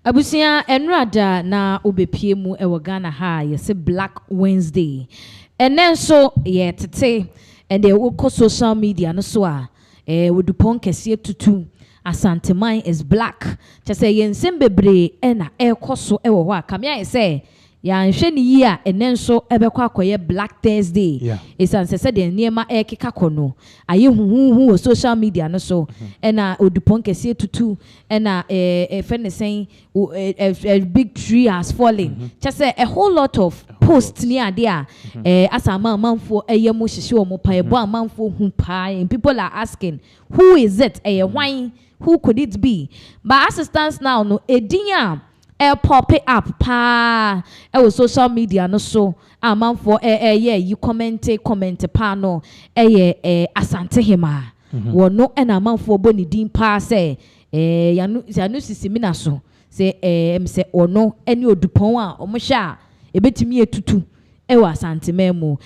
Abusia enrada na obepie mu ewo Ghana ha yesi Black Wednesday. And then so tete and they will social media no so would dupon kesiye tutu Asantehene is black. Just say yensen bebre ena koso ewo wa kamia say ya nhwe ni yi a enen so ebekwa akoye Black Thursday. Esan se de niema keka kono aye huhu social media no so ena odupon kesiye tutu ena fene saying a big tree has fallen. Just say a whole lot of post near there as a manfo eyemo hihye omo pa ebo amanfo hu pa and people are asking who is it why who could it be but as it stands now no edinya pop it up pa social media no so amanfo you comment pa no Asantehene wono na amanfo boni din pa say yanu sisimina so say say ono eni odupon a omo hya ebetimi etutu ewa Asantehene mu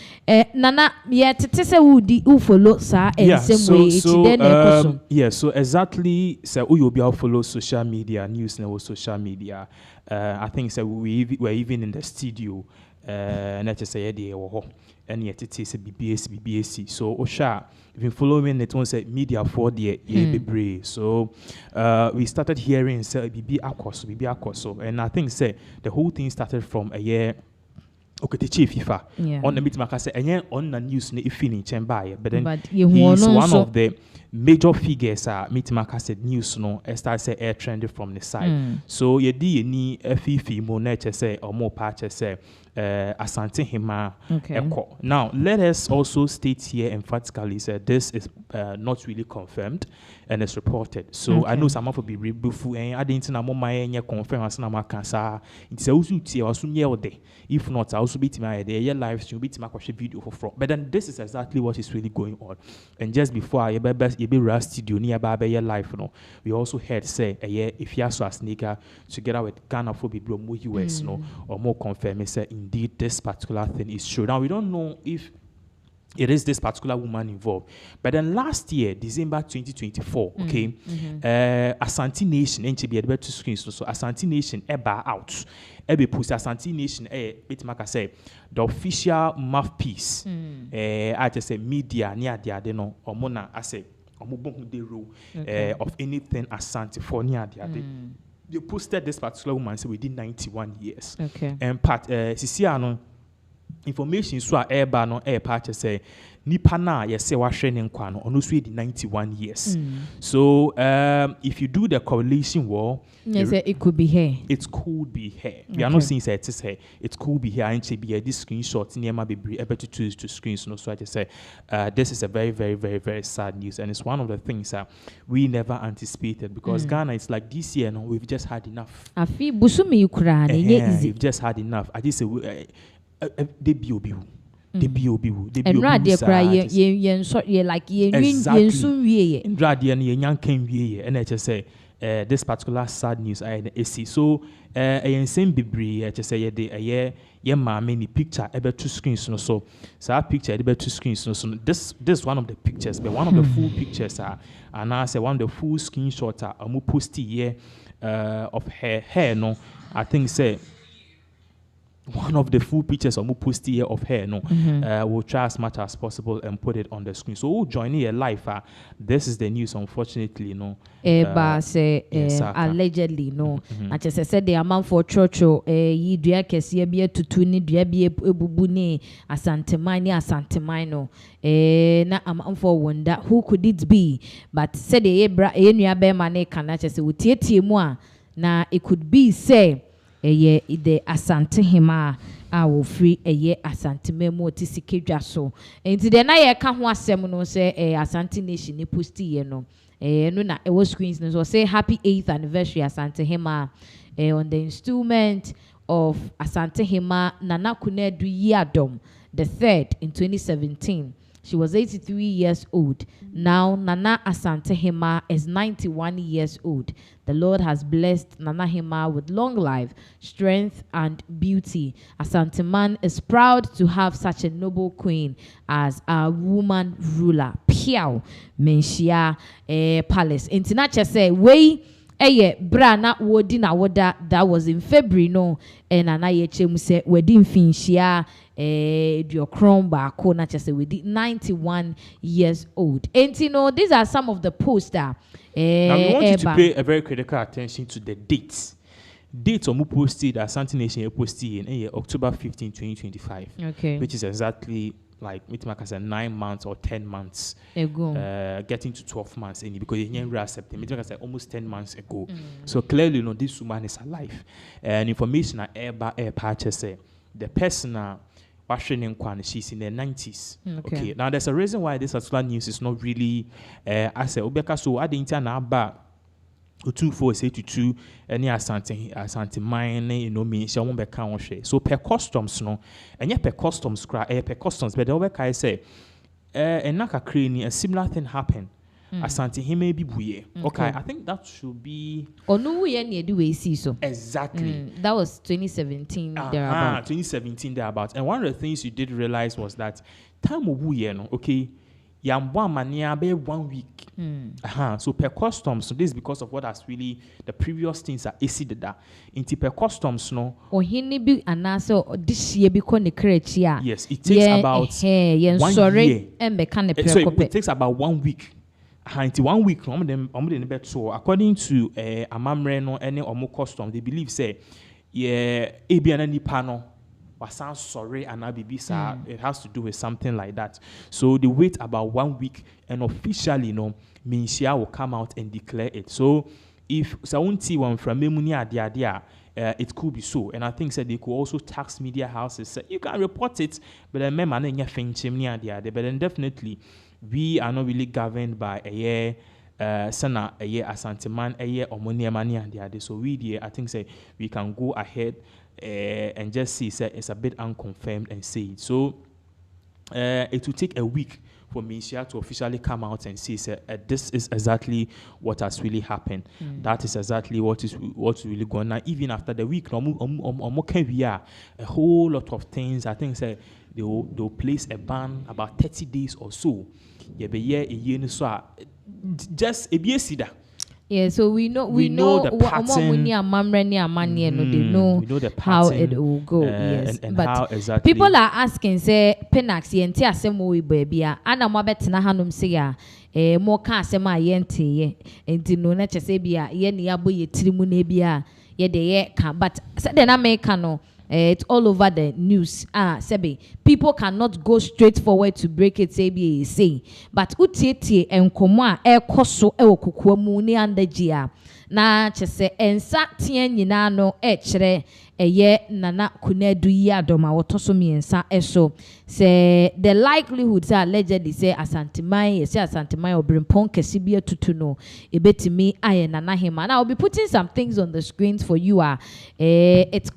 nana ye tete se wudi u follow sa same way so exactly say you be follow social media news na social media I think say we were even in the studio na just say dey wo and yet it is BBAC so osha if following it was media for the be so we started hearing say BB akoso and I think say the whole thing started from a year okay chief FIFA on the meeting I say on the news na if in chamber but then he's one of the major figures meeting I said news no start say air trending from the side so ye di ni fifi mo na say or more patch say Asantehene Eko. Now let us also state here emphatically say this is not really confirmed and it's reported. So I know some of be rebufu and I didn't know my confirm as na cancer. It's also if not I also beat my live stream beat my video for fraud. But then this is exactly what is really going on. And just before I be Rust studio nearby your life no we also heard say if you saw a sneaker together with Ghana for be more US no or more confirm say indeed this particular thing is true. Now we don't know if it is this particular woman involved, but then last year December 2024 Asantehene Nation NTB had to screen so Asantehene Nation eba out ebe post Asantehene Nation bit maka say the official mouthpiece I just say media near the no or mona I say the rule of anything Asantehene they posted this particular woman say within 91 years. And part Sisiano information so airba no air part say nipa na yese wa hwe ne nkwa no ono so 91 years. So if you do the correlation well it could be her. It could be her. We are not saying say it is her. It could be her and she be this screenshot near my baby able to choose to screens no so I just say this is a very very very very sad news and it's one of the things we never anticipated because Ghana is like this year no we've just had enough. Afi busumi ukra ne easy. We've just had enough. I just say they be and radio cry yen so ye like yen soon wie in radio and yen can wie and I just say this particular sad news I see so same bebre just say ye many picture ebe two screens no so picture ebe two screens no so this one of the pictures but one of the full pictures and I say one of the full screenshot amu post here of her hair no I think say one of the full pictures of post here of her no we'll try as much as possible and put it on the screen so we'll join here live this is the news unfortunately no say allegedly no I just said the amount for church yi dua kese bia tutu ni dua bia ebubu ni Asantehene no na amount for wonder who could it be but said the nua be ma na kana chese wotiatie mu a na it could be say the Asantehene wo free Asantehene mo tisikedwa so enti de na ye ka ho asem no say Asantehene Nation ni post ye no no na e was screens no so say happy 8th anniversary Asantehene on the installment of Asantehene Nana Kunedu Yadom the 3rd in 2017. She was 83 years old. Now, Nana Asantehene is 91 years old. The Lord has blessed Nanahema with long life, strength, and beauty. Asantehene is proud to have such a noble queen as a woman ruler. Piao, Manhyia Palace. Intinacha say, way bra na wodi na woda that was in February no na ye chem say wedi mfinhia Diokron baako na chese wedi 91 years old. And you know, these are some of the posts that now we want you to pay a very critical attention to the dates. Dates on posted Asantehene posted in October 15, 2025. Okay. Which is exactly like 9 months or 10 months ago. Getting to 12 months because in September almost 10 months ago. So clearly, you know, this woman is alive. And information at air patches say the person she's in the 90s. Okay. Now there's a reason why this particular news is not really I say Obeka so I didn't about Otumfour Asantehene any Asantehene you know me she won't be count share. So per customs no and yet per customs per customs but the Obeka say and naka crane a similar thing happened. Asantehene bi buye. Okay, I think that should be no we near do we see so. Exactly. That was 2017 thereabout. 2017 thereabout. And one of the things you did realize was that time of buye no, okay. Yambwa mania be 1 week. So per customs, so this is because of what has really the previous things are exceeded that. Into per customs no. Ohini bi anaso this year bi ko ne krechia. Yes, it takes about 1 year. So it takes about 1 week. Into 1 week, so according to Amamre no any omo custom, they believe say ebiana ni pano was sorry and abibisa it has to do with something like that. So they wait about 1 week and officially Manhyia will come out and declare it. So if Saunti one from Memunia dia it could be so. And I think that they could also tax media houses. Say, you can report it, but then but then definitely we are not really governed by a year sana a year Asantehene a year or money and the other. So we I think say we can go ahead and just see say it's a bit unconfirmed and say it. So it will take a week for Manhyia to officially come out and say this is exactly what has really happened. That is exactly what's really going on. Even after the week, a whole lot of things. I think say they'll place a ban about 30 days or so. Just a year. Yeah, so we know the pattern. They know the pattern, how it will go. Yes, and but how exactly people are asking, say Pinaxtv yenti asemo we baby ana mo betena hanom say ya mo ka asema yenti ye enti no na chese bia ye ne abo ye tirimu na bia ye de ye ka but say the na make no it's all over the news. Sebe, people cannot go straight forward to break it, say, but utieti enkomwa koso kukuwa muni andejia. Na chese ensa tien nyinano chere eye nana kunedu ya doma wotoso miensa eso. Say the likelihood say allegedly say Asantehene obrimpon kesibia tutuno ebetimi aye nana him. And I'll be putting some things on the screens for you. It's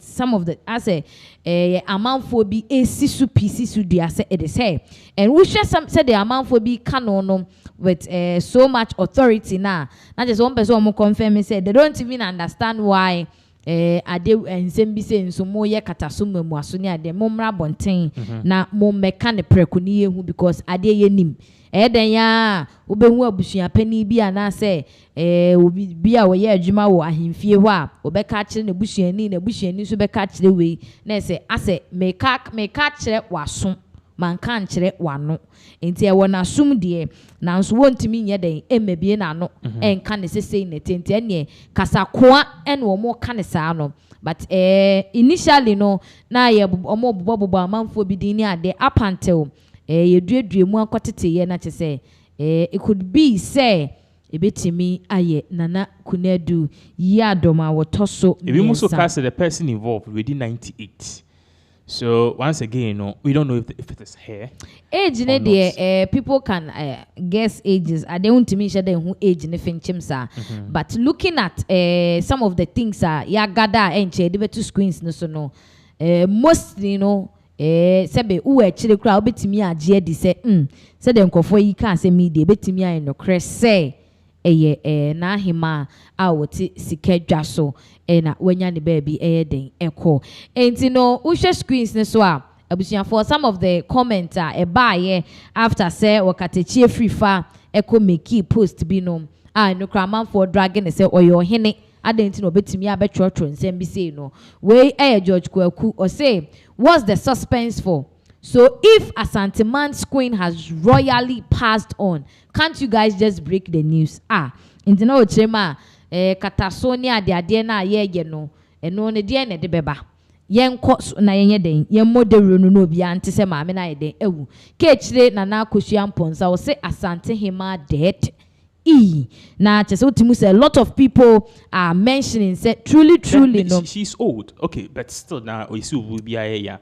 some of the amount for be a sisu pieces dia say it is hey. And we share some say the amount for be canon with so much authority now. Not just one person who confirm say they don't even understand why ade ensem say nso mo ye katasum mu aso ni ade momra bonten na mo meka ne preku ni ehu because ade ye nim den ya obehu abusua pani bi ana say obi bia wo ye adwuma wo ahemfie ho a obeka kire ne busuani so beka kire we na say ase meka kire waso manka nkyere wano enti e wona sum de nanso wontimi nye den emebie na no enka ne sesei ne tenti ene kasakoa ene omo ka ne saa no but initially no na ye omo bobo amanfo bi din ni ade up until ye duedue mu akotete ye na kyese it could be say ebetimi aye nana kunedu yi adoma wotoso ebi muso cast the person involved within 98. So once again, we don't know if it is hair. Age, people can guess ages. I don't to me who age in the finchimsa. But looking at some of the things gada and two screens no mostly sebe u chile crowd betimi agye di say say the nkofo yi kan say media betimi ayi no crese na hima a wote sika dwaso na wanya ne baby den eko enti no ushe screens ne so a abusia for some of the comments e after say wakatechie free fa eko make post bi no no craman for dragon and say or your hene I didn't know bet me about church and send be say no way George Kweku or say what's the suspense for. So if Asanteman's queen has royally passed on, can't you guys just break the news? Into no chema Katasonia de adena ye no and no ne dear ne de beba. Yen cots na yen den, yen modern no be anti se ma na den ewu. Kechre na na koshian ponsa, or say Asantehene dead. Now, just a lot of people are mentioning said truly no. She's old, okay, but still now we see will be a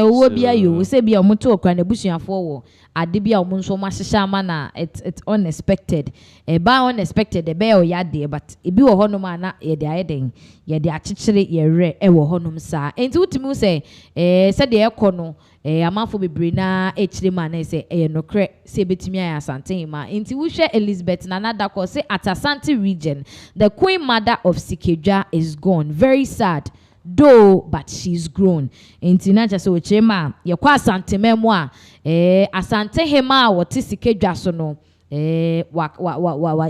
will be a you say be a motor kind of bushing forward. Adibia Munso Mashamana, it's unexpected. A by unexpected, the bear yard there, but it be a honumana, ye the adding, ye the actually ye re ewo honum sa. And to Timu say, said the econo. A man for be brina HD man say no cre say betimia Asantehene inti we share Elizabeth Nana Dako say at Asante region the queen mother of Sikeja is gone, very sad though, but she's grown inti na just we chema ye kwa Asante memoa Asantehene what Sikeja so no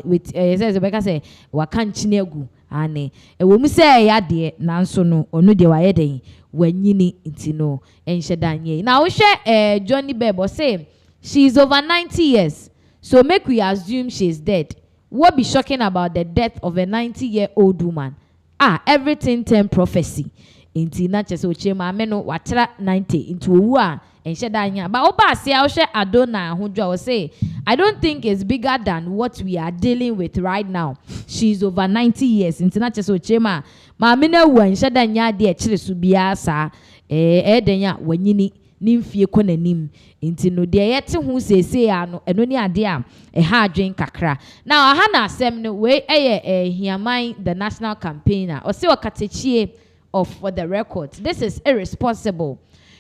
with says Rebecca say wakanchine ane we mu say ya de nanso no onu de wa yeden wanyini intino enshedanye. Now we share Johnny Bebo say she's over 90 years, so make we assume she's dead. What be shocking about the death of a 90-year-old woman? Everything turn prophecy. Inti na chese ochema ameno watra 90 into uwa enshedanye. But oba say I share Adona Hunjo say I don't think it's bigger than what we are dealing with right now. She's over 90 years. Inti na chese ochema ma mina wan shada nya de chire su bia sa edenya wanyini nimfie konanim inti no de yete hu sese ano eno ni ade a ha adwen kakra. Now aha na asem no we hiaman the national campaigner or say okatechie of for the record, this is irresponsible.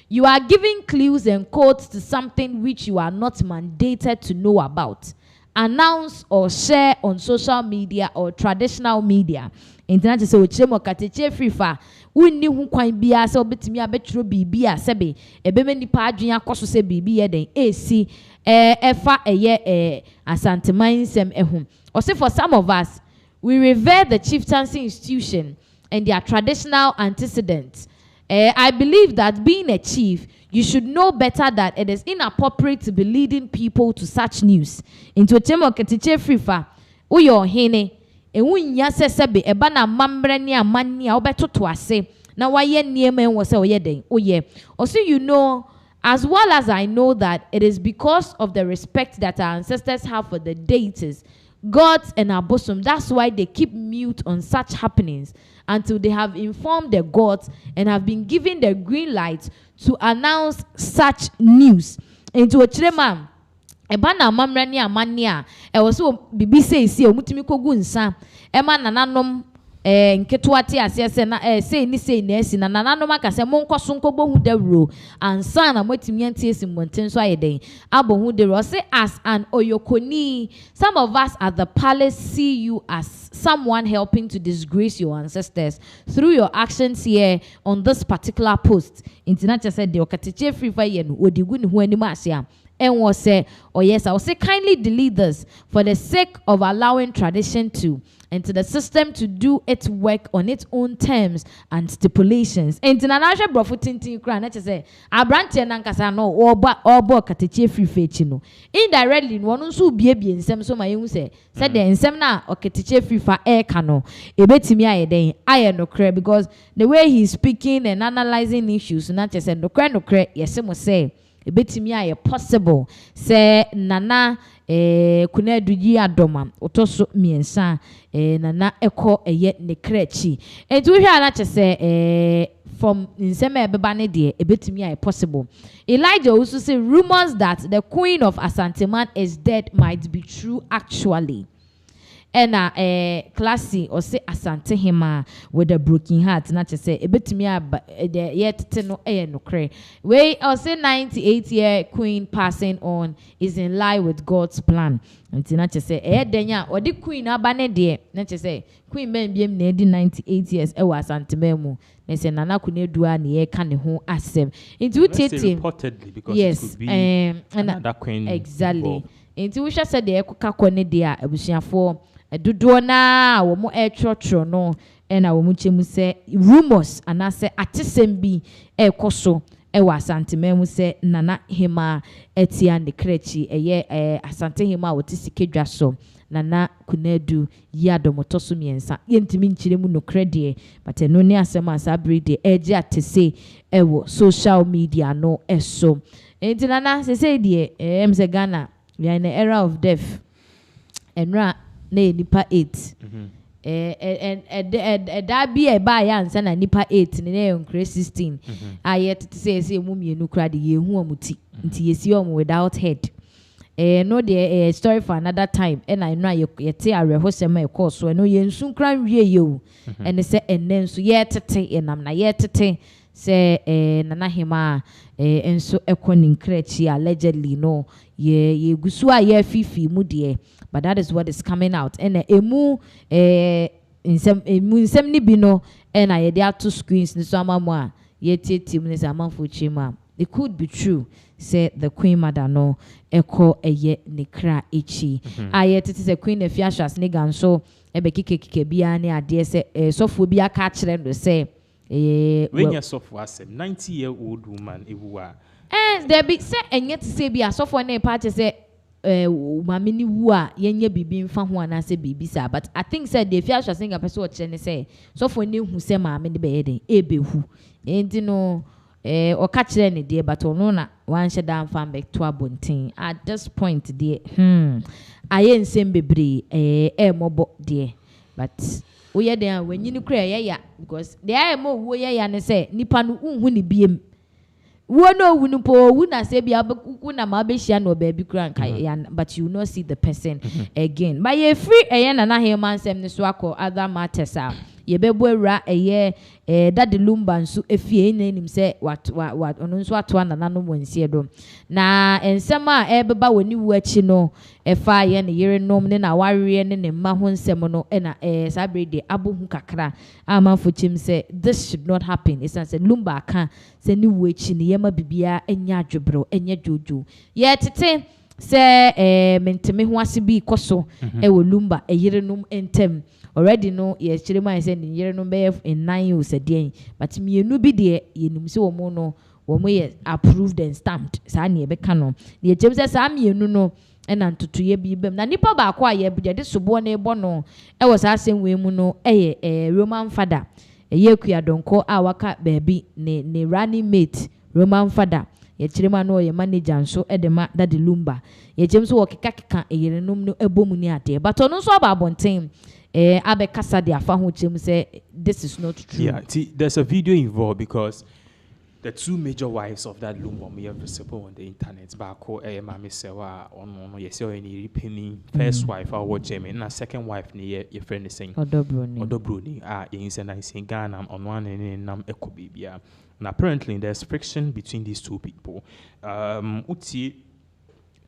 You are giving clues and codes to something which you are not mandated to know about, announce or share on social media or traditional media. Internet so chemo kateche frifa wunni hu kwan bia se obetimi abetro bibia sebe ebeme nipa adwen akoso se bibia den esi efa Asantehene sem ehum. Or say for some of us we revere the chieftaincy institution and their traditional antecedents. I believe that being a chief, you should know better that it is inappropriate to be leading people to such news. Into chemo kateche frifa uyo hene ewunya sesebe eba na mambre ni amani a obetoto ase na waye niema enwo se oye den oye also you know as well as I know that it is because of the respect that our ancestors have for the deities, gods and our bosom. That's why they keep mute on such happenings until they have informed the gods and have been given the green light to announce such news. Into a chirema eba na mamre ni amani a so bibi say omutimi kogu nsa ema nananom nketo ate ase na say ni esi na nananom aka se monkoso nkobo hu dawro ansa na motimi antie esi monten so ayeden abo hu dawro say as an oyokoni some of us at the palace see you as someone helping to disgrace your ancestors through your actions here on this particular post. International said the okateche free fire no odigu ni hu anima ase a and was say, oh yes, I will say kindly delete this for the sake of allowing tradition to and to the system to do its work on its own terms and stipulations. International brofutintin kran na say abrante na nkasa no obo kateche free fetch no. Indirectly no nso biebie nsem so ma yehu say said the nsem na okateche free fa eka no ebetimi ayeden aye no kre because the way he's speaking and analyzing issues na say no kre yesemo say ebetimi aye possible say nana kuna duji adoma otoso miensa nana eko eye ne krechi entu hwa na chese from nsema ebeba ne de ebetimi aye possible. Elijah also say rumors that the queen of Asantehene is dead might be true actually. And classy or say Asantehene with a broken heart not to say ebetimi yet no no cray way or say 98-year queen passing on is in line with God's plan. And not to say denya or the queen abane de not to say queen men be 98 years Asantehene they say nana kune dua ni ka ne ho asem into reportedly because yes, it could be another queen exactly into we said the ekoka kone de abusuafo dodo na wo mo trotro no na wo mu chemu se rumors anase atesem bi ekoso ewa Asantehene mu se Nana Hema etia ne krechi eye Asantehene a wote sikedwa so Nana Kunadu yadomoto so miensa yentimi nchire mu no krede but eno ne asema asabre de eje atese ewo social media no eso enti Nana se de emse Ghana we are in the era of death enra na nipa 8 that be a buy answer na nipa 8 ne nkre 16 ayet to say mu mienu kra de yehu amuti nti yesi om without head no the story for another time and I know ye te arehosem e course so no ye nsu kra wie ye o ene se enen so ye tete enam na ye tete se Nana Hema enso ekoni nkrechi allegedly no ye gusu a ye fifi mu de but that is what is coming out and emu insem ni bi no and I dey two screens ni so amamu a ye tetim ni amanfo chima. It could be true say the Queen Mother no eko eye ne kra echi aye tete se Queen Efiashas ne ganso ebe kike bia ne ade se sofo bia ka kire no se when you sofo asem 90-year-old woman ewua there be say enye te se bia sofo na party say mama ni wu a yenye bibi mfa ho ana se bibi sa but I think said the Efiashas nga person o kire ne say sofo ne hu se mama ne be ye den ebehu enti no o ka kire ne de but ono na wan she dan fan back to abontin at this point de aye nsem bebre mobo de but wo ye den wanyini kura ye ya because de aye mo wo ye ya ne say nipa no unhu ne biem wo no wu no po wu na se bia ku na ma be hia no ba bi kura nka but you not see the person again but ye free Nana Hema nsem ne so akọ other matters ye bebo ewra dadi Lumba nso efie na nim se wat ono nso ato Nana no monsie do na ensem a ebeba woni wu achi no efa ye ne yere nom ne na warere ne mma ho nsem no na sabrede abohu kakra amanfo chim se this should not happen it's say Lumba aka se ni wu achi ne yema bibia enya adwebro enya jojo ye tete se menteme ho ase bi koso wo Lumba yere nom entem already no ye chirema I said yere no be in 9 years again but mienu bi de ye nim se wo mo no wo mo ye approved and stamped sa na ye be ka no ye chem se sa mienu no na ntutu ye bi bem na nipa ba akwa ye bu de sobo na ebo no wo sa asem we mu no Roman father ye kua donko a waka baby ne running mate Roman father ye chirema no ye manager nso de ma dadi Lumba ye chem so wo keka yere nom no ebomu ni ade but ono so aba abonten abe kasa de afa ho chem say this is not true. Yeah, there's a video involved because the two major wives of that Lumba we have visible on the internet. Bako mama sewa ono yes any penny first wife our German na second wife ni your friend is saying Odobroni in say Ghana on one and nam eko bibia. And apparently there's friction between these two people. Uti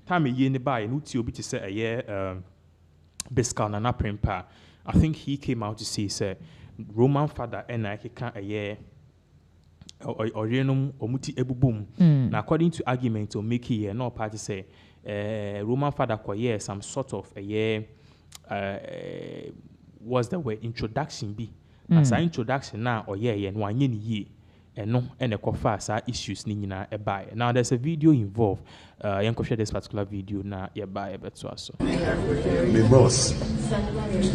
time ye ne buy and uti obi to say a year Biscal na prempa. I think he came out to say Roman father and I can a year or renum or muti ebubum. Now according to argument or make here no party say Roman father kwa year some sort of a year was the word introduction be as an introduction now or year and 1 year and no and a cofa issues ni na e buy. Now there's a video involved. You can share this particular video na e buy a bit so. My boss,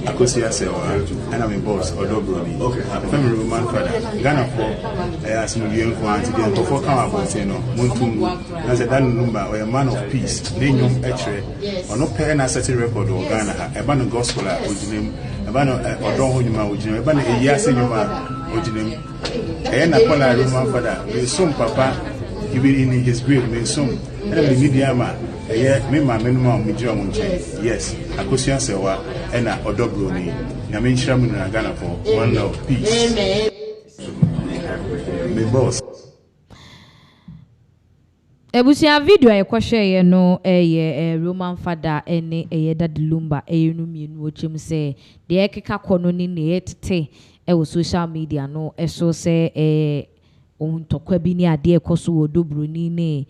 I could see myself, and I'm a boss or Dobroni. Okay, I'm a Roman father. Ghana for as my young one to for come about no Muntu as a Dan Lumba or a man of peace. They know actually or no pen a certain record or Ghana. A ban of gospel with name, a ban of Odonhuma with name, a ban of Yasinuma with name. And I call a Roman father. With some papa, he will in his grave, with some. And the media man, me my minimum with John yes, I could see Sewa and a Odobroni. I mean, Shaman and Ghana for one of peace. My boss. Ebusia video e kwahwe no Roman father ene dadi Lumba no mienu ochim se de ekeka kono ni ne etete wo social media no eso se ontokwa bi ni ade ekoso Odobroni ne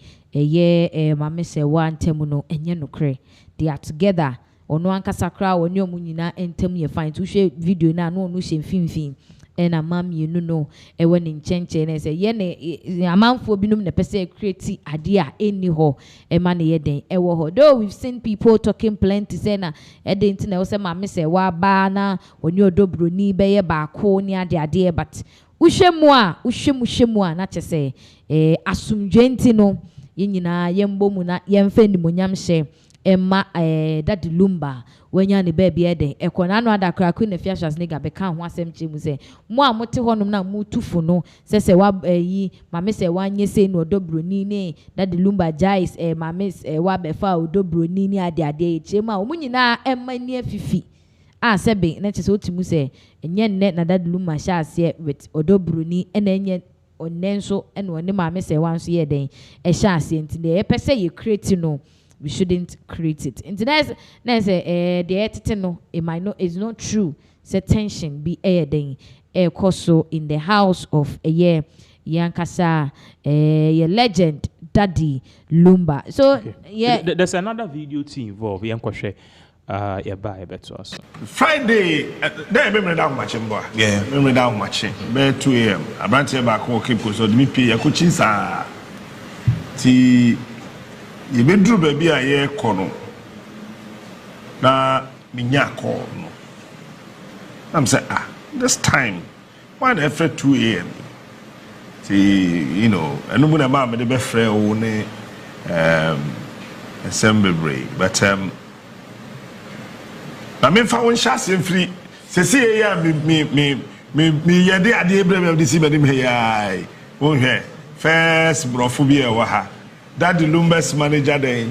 mama se wa ntemu no enye nokre they are together ono ankasa kra oni omu nyina entem ye fine to hwe video na no no hye mfimfin ena mamie no ewe ne nchenche na se ye ne amanfo binum ne pese create ade a eni ho e ma ne ye den ewo ho. Though we've seen people talking plenty say na e den ti na wo se mame se wa ba na oni odobroni be ye ba ko ni ade but uhwemu a na chese asumdwenti no ye nyina ye mbomu na ye mfa ni monyam hye emma Daddy Lumba wenya ne baby eden ekona no adakra ku na fiashas nega be kan ho asem chemu se mo a mote honum na mutufu no se wa yi mame se wanye se no odobroni ne Daddy Lumba jais mame wa be fa odobroni ni ade chemu a omunyina emma ni afifi sebe na chese otimu se enye nne na Daddy Lumba sha ase with odobroni ena enye onenso ena one mame se wanso ye den sha ase ntinde e pese ye create no we shouldn't create it. And there's the editing no, it might not, it's not true. Say tension be then also in the house of a year Yankasa a legend Daddy Lumba. So yeah, there's another video team involved. Yankoshe yeah, buy a better also. Friday, there be me down matching boy. Yeah, me down matching. Be 2 a.m. I branch back home keep so me pay a coaching sa ti. You been through baby a year corner. Na minya call no. I'm saying this time why the after 2 a.m. See, you know, I know when I'm at the best friend only assembly break, but I mean found shots in free. See yeah me yeah they are the able of this evening here. Won't hear first brophobia waha. Daddy Lumba's manager then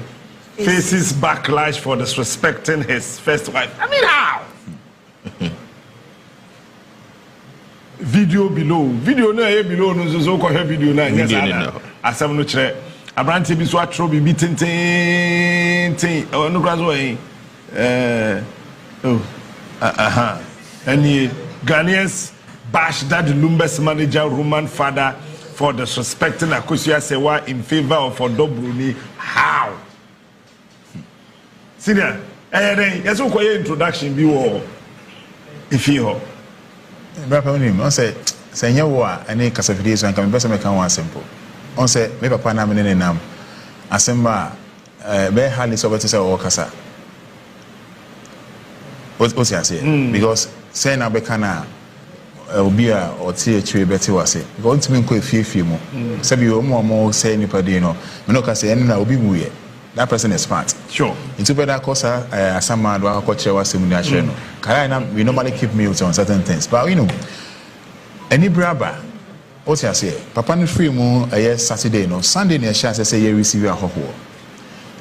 faces backlash for disrespecting his first wife. I mean, how? Video below. Video no here below no so call video na. Yes, asem no chere. Abranti bi so atro bi tin. Oh no grass way. Any Ghanaians bash Daddy Lumba's manager Roman father for disrespecting Akosia Sewa in favor of Odobroni. How? See there? Yes, we introduction be war. If you Brother Onim, on say Senyawa any Casafidis and can best make one simple. On say me papa na me nam asemba be hali so better say o kasa. What you say? Because say na be kana obia or THA better was it. Going to mean quite few more. Sabi more say anybody no. Me no can say any na obi muye. That person is smart. Sure. Into better kosa asama do akoche wa seminar share no. Kaya na we normally keep mute on certain things. But you know any braba what you say papa no free mu Saturday no Sunday na share say you receive ahoho.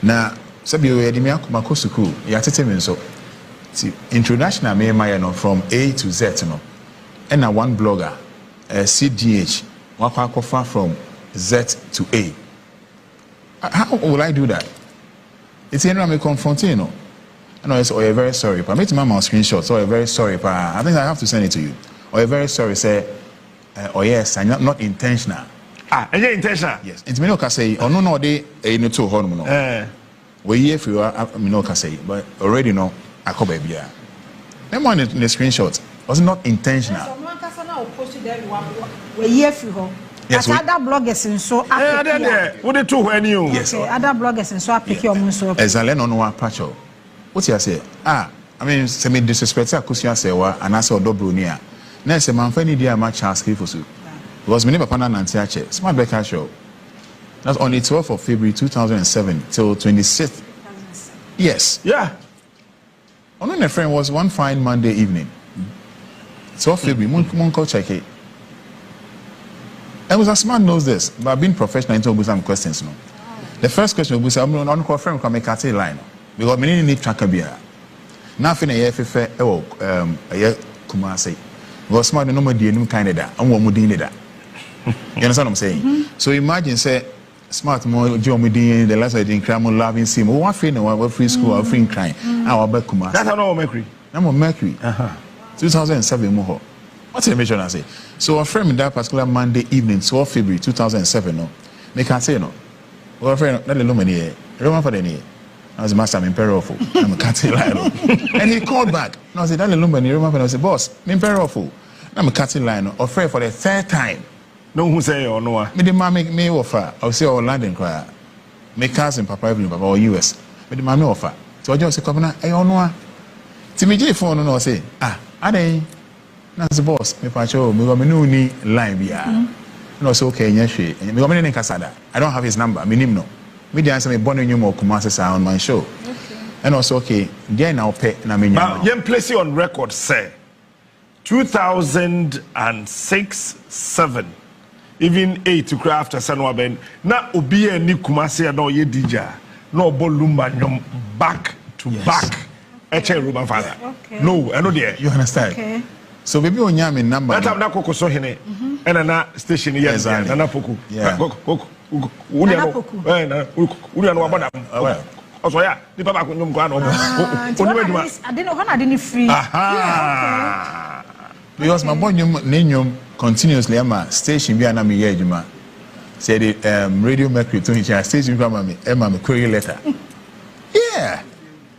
Na sabi we de me akoma ko school ya tete me so. International me no from A to Z no. And one blogger, CDH, wakwa from Z to A. How will I do that? It's in me confronting, you know. I know it's you're very sorry, but I made my screenshot, so you're very sorry, but I think I have to send it to you. Or you're very sorry, say, oh yes, I'm not intentional. Is it intentional? Yes. It's me no can say, oh no, they no too hard no. We here if you are, me no can say, but already know I come baby. Them one in the screenshot was not intentional. Yes, other bloggers and so what the two when you yes other bloggers and so pick your so as I learn on one patch. What you say? I mean, semi disrespect Akusia Sewa and I saw Dobrunia. Next, a man for any dear match ask for you. Because many Papa Nantiache, Smart Becker show. That's on the 12th of February 2007 till 26th. Yes. Yeah. Only my friend was one fine Monday evening. 12th February, Monko check it. And was a smart knows this, but being professional into some questions. No. The first question will be I'm not friend can make a line because many need tracker beer. Nothing a year for a year Kumasi. Because smart no more dear kind of that, and one more that. You understand what I'm saying? So imagine say smart more Jomudi, the last I didn't cram on loving sim, one friend or free school or free crying. Our back Kumasi. That's how Mercury. I'm on Mercury. 2007 more. What's the mission I say? So a friend in that particular Monday evening, 12 February 2007, no, they can say no. Well, a friend, not the Lumini, Roman for the knee. I was master, I'm imperial. I'm a cutting line. And he called back. And I said, Daddy Lumba, and he remember, and I said, boss, I'm imperial. I'm a cutting line, afraid for the third time. No, who say or no? Me the man make me offer. I'll say all London cry. My cousin, Papa, Evelyn, Papa, or US. Me the man offer. So I just say, come on, I don't know. To me, phone no say, I dey. That's the boss. Me pacho, me go me no ni line bi And also okay, yes, me go me kasada. I don't have his number. Me nim no. Me dey answer me born you more Kumasi on my show. Okay. And also okay, there now pay na me nyama. But you place you on record say 2006-7. Even 8 to craft after Sanwa Ben. Na obi e ni Kumasi na ye DJ. No bo Lumba nyom back to back. Eche Roman father. Okay. No, I know there. You understand? Okay. So maybe on yam in number. That time na koko so hene. And na station here. Exactly. Na poku. Yeah. Uri no aboda. Also ya, ni papa ko nyom ko ana obo. Oni meduma. I didn't know I didn't free. Aha. Because my boy nyom continuously ama station bi ana me ye adwuma. Say the Radio Mercury to him station bi ama me query letter. Yeah.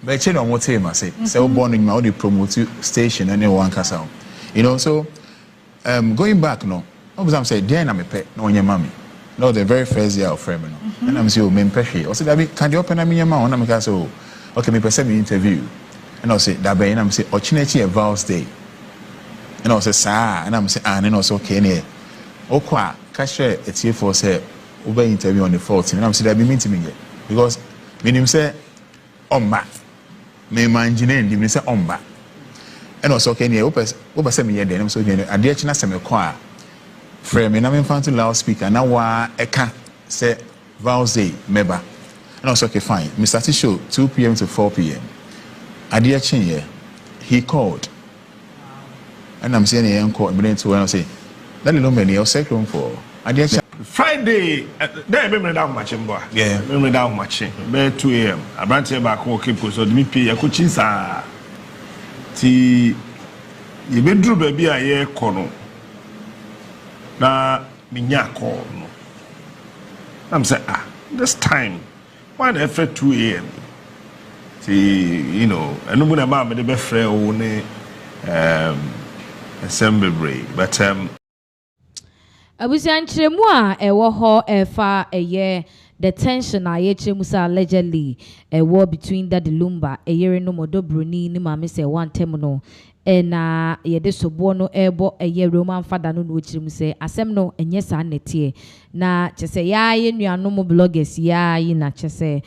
But you know what I say. So born in my promote station and one castle. You know, so going back no, I'm saying then I'm a pet no your mommy. No, the very first year of framing. And I'm saying, me pressure. I said, can you open a me mouth? And I'm so okay, me person me interview. And I say that and I'm saying, opportunity a vows day. And I say, sir, and I'm saying, and also okay, ne. Okwa, cash it's here for say over interview on the 14th. And I'm saying that be meeting me because me say omba. Me imagine me say omba. And also okay, ne open say me here then I'm so and the china say me kwa. Frame me na me fan to loudspeaker na wa eka say vows day member. And also okay fine. Me start show 2 p.m. to 4 p.m. Adia chin here. He called. And I'm saying he called me to when I say that little many I'll second for Adia Friday, there me down much boy. Yeah. Me down much. Be 2 a.m. I branch back work so me pay ya coaching sa ti ye bedru ba bi aye kono na minya call no. I'm say this time why the effort 2 a.m. See, you know, and no na ma me be frɛ o ne assembly but abusiankyeremu a ɛwɔ hɔ ɛfa ɛyɛ the tension a yɛkyeremu sɛ allegedly ɛwɔ between that Lumba ɛyere no modobroni ne maame sɛ one term no ɛna yɛde soboɔ no ɛbɔ ɛyɛ Roman father no wɔkyeremu sɛ asɛm no ɛnyɛ saa nɛteɛ na kyɛ sɛ yɛayɛ nuanom bloggers yɛayi na kyɛ sɛ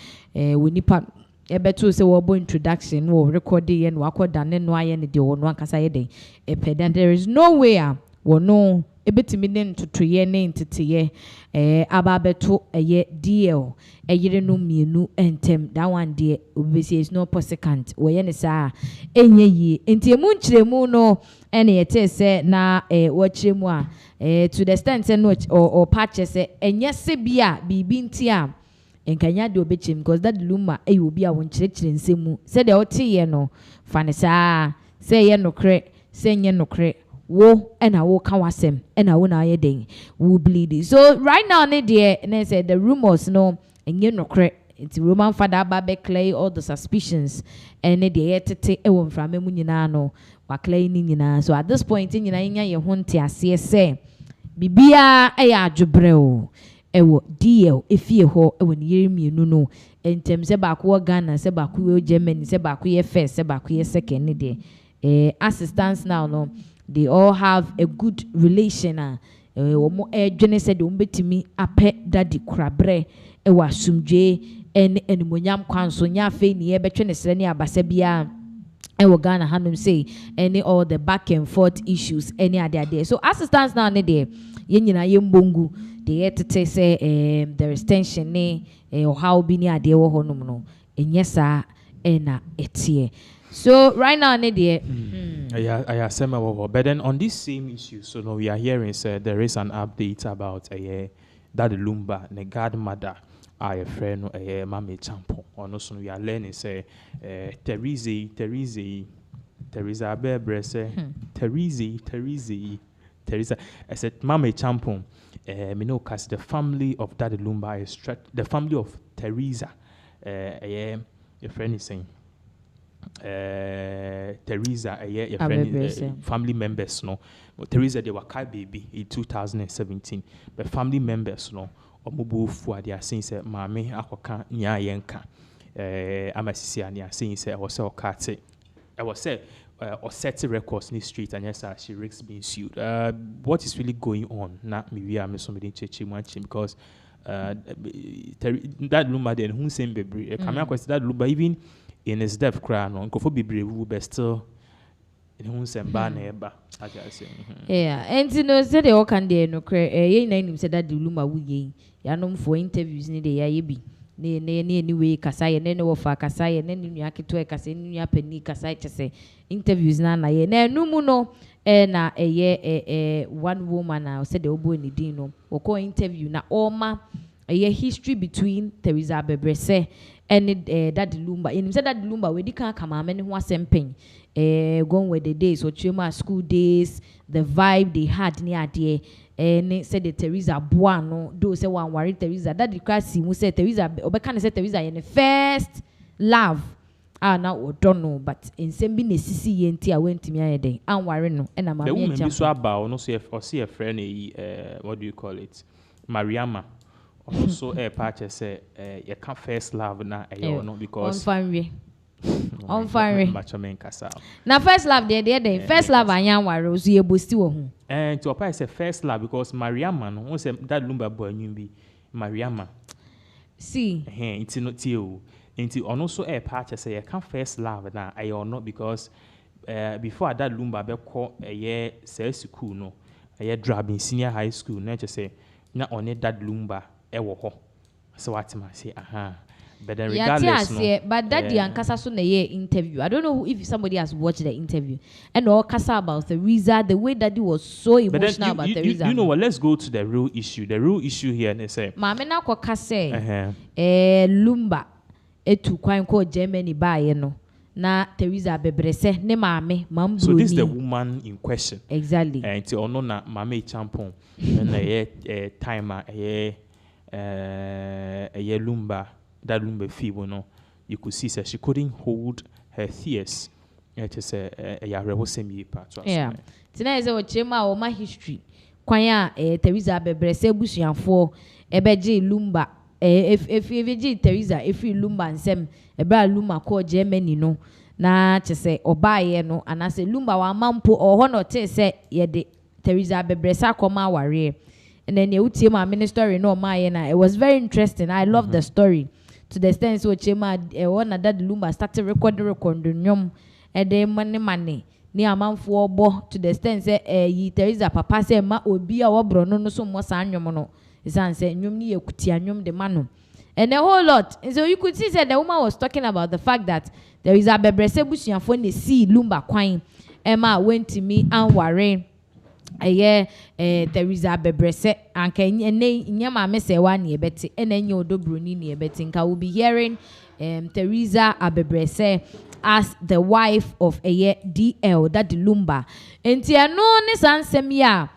wɔ nipa ɛbɛto sɛ wɔbɔ introduction wɔ record yɛ no akɔda ne no ayɛ ne deɛ wɔ no ankasa yɛ den ɛpɛ there is no way a wɔ no ebetimi ne ntotoyɛ ne nteteyɛ ababeto ɛyɛ DL ɛyere no mienu entem that one there obviously is no possible wɔyɛ ne saa enye yie enti emu nkyeremu no ɛne yɛte sɛ na wɔkyeremu a to the extent sɛ no or patch sɛ enye se bia bibi nti a enkanya de obekyem because that Lumba ɛyɛ obi a wɔnkyerɛkyerɛ nsɛmu sɛ de ɔteyɛ no fa ne saa sɛ ɛyɛ nokre sɛ nyɛ nokre wo ena wo ka wasem ena wo na ayeden wo bleed so right now ne there and said the rumors no enye nokre it's Roman father ba be clay all the suspicions and ne there tete e wo mframa mu nyina no wa clay ni nyina so at this point nyina nya ye ho nte ase se bibia e ya adwobre o e wo DL efie ho e wo ne yere mienu no entem se ba ko Ghana se ba ko Germany se ba ko ye first se ba ko ye second ne there assistance now no they all have a good relation omo edwene said ombetimi apɛ daddy krabre e wa sumdwe enimonyam kwanso nya fe ni e betwe ne sere ne abasa bia e wo Ghana hanum say any all the back and forth issues any ade so assistance now ne there ye nyina ye mbongu they tete say there is tension ne how bi ni ade wo honum no enye saa na etie. So right now, I but then on this same issue, so now we are hearing there is an update about that Lumba, the godmother, a friend, Mame Champo. Or also we are learning say Teresa Bebre say Teresa. I said Mame Champo. Me know cause the family of that Lumba is the family of Teresa. your friend is saying Teresa your friend family members no Teresa they were kai baby in 2017 but family members no omobofu they are saying say maame akoka nya yenka amasisi and they are saying say was okate I was say or set records in the street and yes she risks being sued. What is really going on now maybe I'm somebody watching because that Lumba then who same baby camera question that Lumba even in his death cry no go for be will be still who same ba na eba I say yeah and you know say the all can there no ye na nim say that the Lumba wu ye ya no for interviews ni de ya ye bi ne anyway kasaye ne wo fa kasaye ne nunu aketo kasaye nunu apani kasaye chese interviews na ye na numu no na one woman na said the obo ni din no wo interview na oma history between Teresa Bebrese and that Lumba in said that Lumba we di kan kama me ne ho asempeng going with the days or chema school days the vibe they had ni ade and said the Teresa Buano do say one worry Teresa that the class mu say Teresa obeka ne say Teresa ye first love now we don't know but in sembi ne sisi ye nti a wentimi ayeden an worry no na ma me champ so about no say or see a friend what do you call it Mariama also patch say you can't first love na no because on fine na first love there first love anyan ware ozu ye bosti wo hu to opa say first love because Mariama no say that Lumba boy nyum bi Mariama see it's not you into ono so patch say you can't first love na no because before that Lumba be call say school no drab in senior high school na just say na on that Lumba wo ho so what ma say but then regardless no but that the ankasa so na interview I don't know if somebody has watched the interview and all kasa about Teresa the way that he was so emotional about Teresa you know what let's go to the real issue here and say maame na kwa kase Lumba etu kwan ko Germany bae no na Teresa Bebrese ne maame mambroni so this is the woman in question exactly and ti ono na maame champon na timer Lumba that Lumba feeble no you could see that she couldn't hold her tears to say yeah tonight is our chema or my history kwanya Teresa Bebrese busuafo ebeje Lumba if Teresa if Lumba nsem ebra Lumba ko Germany no na chese obaye no anase Lumba wa mampo oho no te se ye de Teresa Bebrese akoma ware and then you tell my ministry no my na it was very interesting I love the story to the extent so chema one that Lumba started recording nyom and then money ni amanfo obo to the extent say yi Teresa papa say ma obi a wo bro no so mo san nyom no isan say nyom ni ekutia nyom de mano and a whole lot and so you could see that the woman was talking about the fact that there is a Bebrese busuafo ne see Lumba kwan Emma went to me and worry Teresa Bebrese anka nyama mese wa ne ebeti enenye odobroni ne ebeti nka will be hearing Teresa Bebrese as the wife of DL that Lumba enti eno ne sansem ya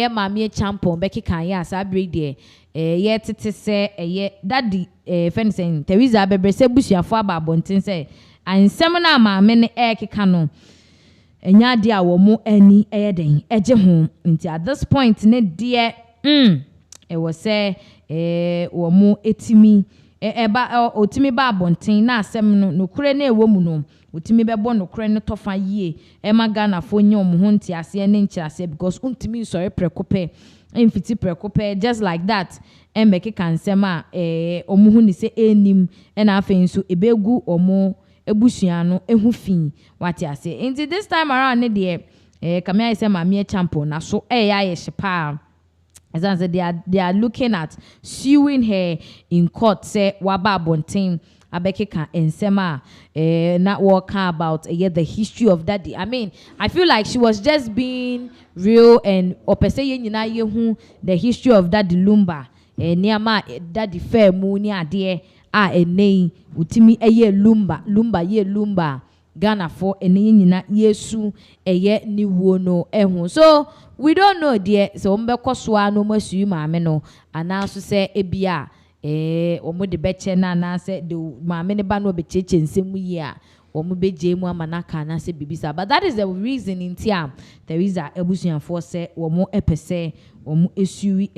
maame champion beki kan ya sa brede tete se daddy fencing Teresa Bebrese busuafo aba bonten se ansem na maame ne keka no enya dia wo mo ani den eje ho nti at this point ne dia was say wo mo etimi otimi ba bonten na asem no kure na ewo mu no otimi bebo no kure ne tofa yie Gana fo nye omo ho nti ase ne nkyase because untimi sorry prekope emfiti prekope just like that make kansem a omo hu ni se enim na afa nso ebegu omo ebusuano ehufin wati ase into this time around ne de kamia ise maame champion na so ya shepa as they are looking at suing her in court say waba bonten abekeka ensema not walking about the history of that day. I mean I feel like she was just being real and opese ye nyina ye hu the history of that Lumba niama that the fair mu ni ade enei utimi Lumba ye Lumba Ghana for eni nyina yesu ni wono ehu so we don't know there so mbeko so no masu maame no ana so say ebia omo de beche na na se de maame ne ba no be cheche nsemu yi a omo beje mu amanaka na se bibisa. But that is the reason in tia there is a ebusuanfo se omo epese omo esui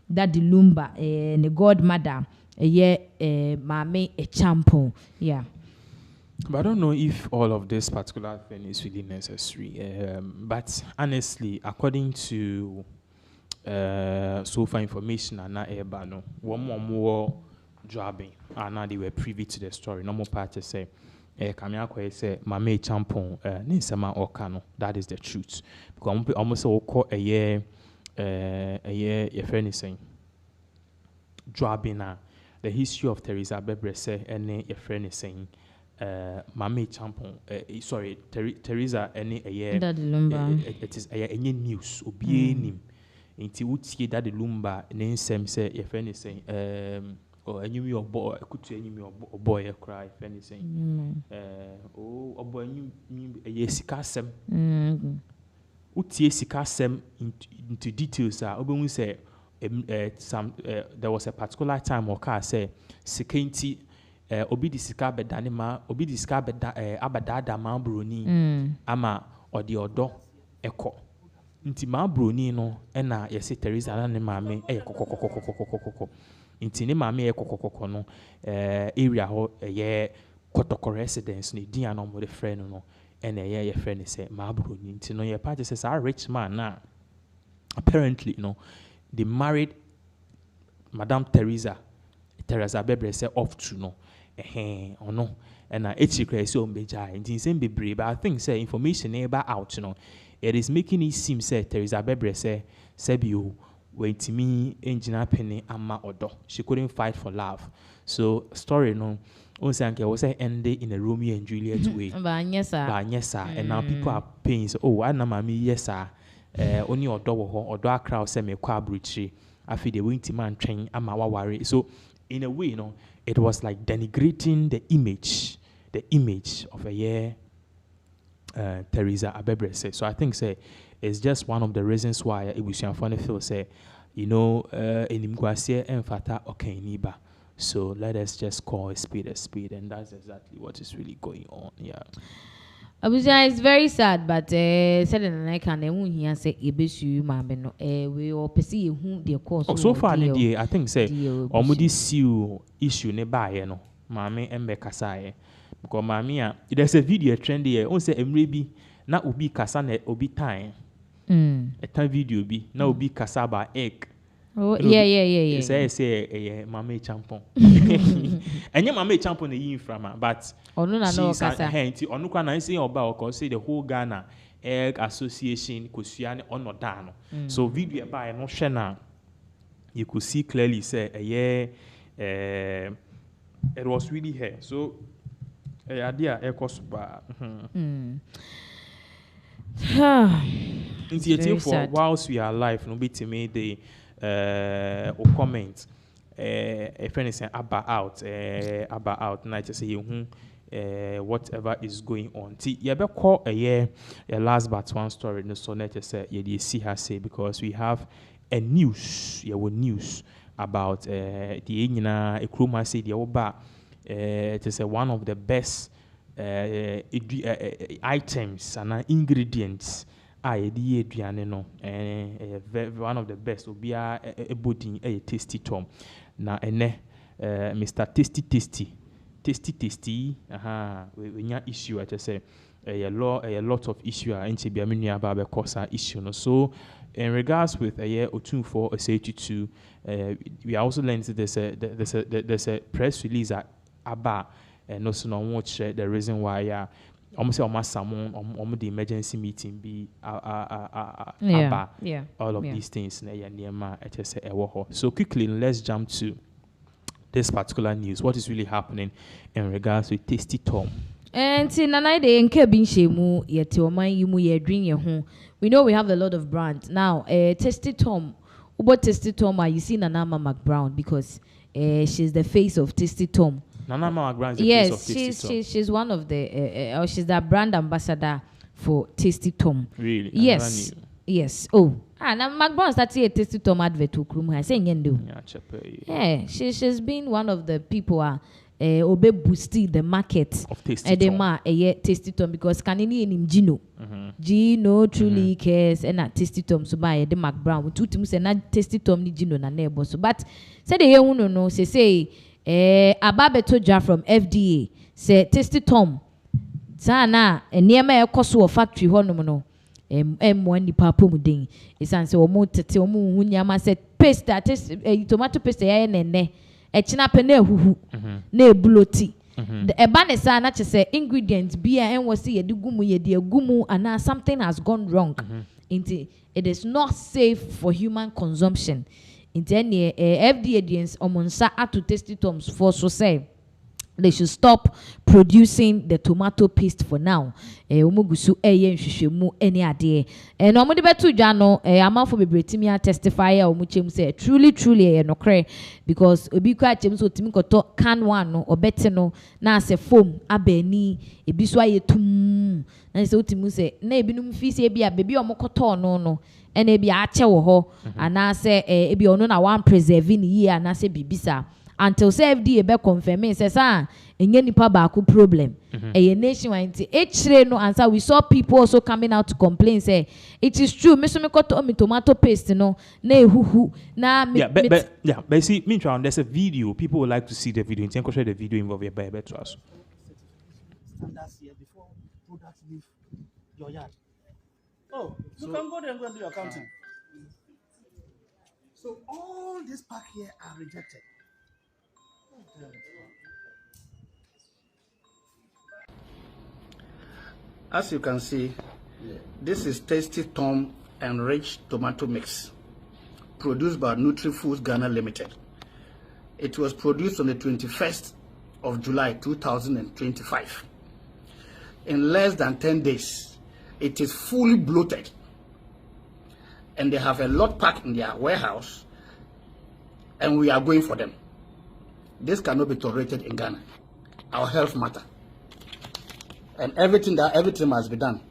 that the Lumba the godmother maame a champion. Yeah. But I don't know if all of this particular thing is really necessary. But honestly, according to so far information and na no one more jobbing and now they were privy to the story. No more part to say Kamia Kwe say Mame Champon Ninsama Okano. That is the truth. Because almost all call a year your friend is saying jobbing the history of Teresa Bebre say and your friend is saying Mame Champon Teresa any a year it is a news obi nim. Inti utie that the Lumba name sem say your friend is saying or any your boy could say any boy a cry if anything oh boy you a sika sem utie sika sem into details obi say some there was a particular time or car say sekanti obi di sika bedane ma obi di sika beda abadada ma broni ama odi odo eko nti ma broni no na yesi Teresa na ne maame kokokokokokokoko nti ne maame kokokokoko no area ho kotoko residence ne dia no mo de friend no na ye friend say ma broni nti no ye party says a rich man na apparently they married Madame Teresa Bebre say off to no ono and echi crazy on beja nti same be brave. But I think say information about out it is making it seem say Teresa Bebre say Sebio when to me engineer penny ama odo. She couldn't fight for love. So story Onsanke was ended in a Romeo and Juliet way. But yes, sir. And now people are paying so I know mami yes sir. Only odo or dark crowd say me kwa bruchi. I feel the winty man train ama worry. So in a way, it was like denigrating the image of a year Teresa Abebre say. So I think say it's just one of the reasons why it was funny feel say, inimguasie enfata okeniba. So let us just call a speed, and that's exactly what is really going on. Yeah. Abuja is very sad, but said in I can hear say ebesu maame no we all perceive who the cause. So far I think say omudi see issue ne bae no maame embe kasaye because maame there's a video trend here on say emre bi na obi kasa na obi time a time video bi na obi kasa ba egg. Oh yeah. Say Mame Champon. Enye Mame Champon na yin from but onu na no kasa. Nti onu kwa na say oba o say the whole Ghana Egg Association kosua ne ono da no. So video ba no hwe na you could see clearly say it was really her. So idea ekos ba. Nti for whilst we are alive no be to me the or comment a friend is saying about and I just say whatever is going on. See, you ever call a year a last but one story no so net say you see her say because we have a news about the a cruma say the oba it is one of the best items and ingredients no one of the best obi a bodin tasty tom na ene Mr tasty we nya issue I just say a lot of issue nche bia menu aba be cause issue no. So in regards with Otumfour Asantehene we are also learning there's a press release about no so no watch the reason why almost say almost someone the emergency meeting be about all of these things so quickly let's jump to this particular news. What is really happening in regards to Tasty Tom? And in another day, in Kebin Shemu, yet your mind you mu drink your home. We know we have a lot of brands now. Tasty Tom, what Tasty Tom? You see Nanama McBrown because she's the face of Tasty Tom. Nanama McBrown is the face of Tasty Tom. She's one of the she's the brand ambassador for Tasty Tom. Really? Yes. Yes. Oh. Now McBrown started a Tasty Tom advert to Krum. I say do. Yeah, she's been one of the people obe boosting the market of Tasty Tom. Tasty Tom because canini in Gino. Gino truly cares and at Tasty Tom so by the McBrown. Two teams and not Tasty Tom ni Gino na neighbor. So but say the young no say Ababeto Jar from FDA say Tasty Tom. Sana near my cost of factory honomono. M1 ni papa mudin. Isan se omo tete omo hunyama said paste that tomato paste ya nene. China pene huhu na ebuloti. The ebane sa na say ingredients bia en wasi ye gumu ye de gumu and something has gone wrong. It is not safe for human consumption. Into any FDA diens omonsa atu Tasty Toms for so say they should stop producing the tomato paste for now. Umugusu nhwehwemu any ade. No mo de betu dwa no amafo bebretimi a testify a omuchem say truly nokre because obi kwa chem so timi koto can one no obete no na ase foam abani ebi so ayetum na se otimi say na ebi num fi se ebi a bebi omokoto no ena ebi a ache wo ho ana se ebi ono na one preserving yi ana se bibisa until say FDA be confirm say sa enye nipa ba ku problem a nationwide echre no answer we saw people also coming out to complain say it is true me so me got tomato paste no na ehuhu na but see me try there's a video people would like to see the video and share the video involve your baby to us standards here before products leave your yard. Oh, you can go there and go and do your accounting. So all these pack here are rejected. As you can see, this is Tasty Tom Enriched Tomato Mix, produced by Nutri-Foods Ghana Limited. It was produced on the 21st of July 2025. In less than 10 days, it is fully bloated, and they have a lot packed in their warehouse, and we are going for them. This cannot be tolerated in Ghana. Our health matter. And everything must be done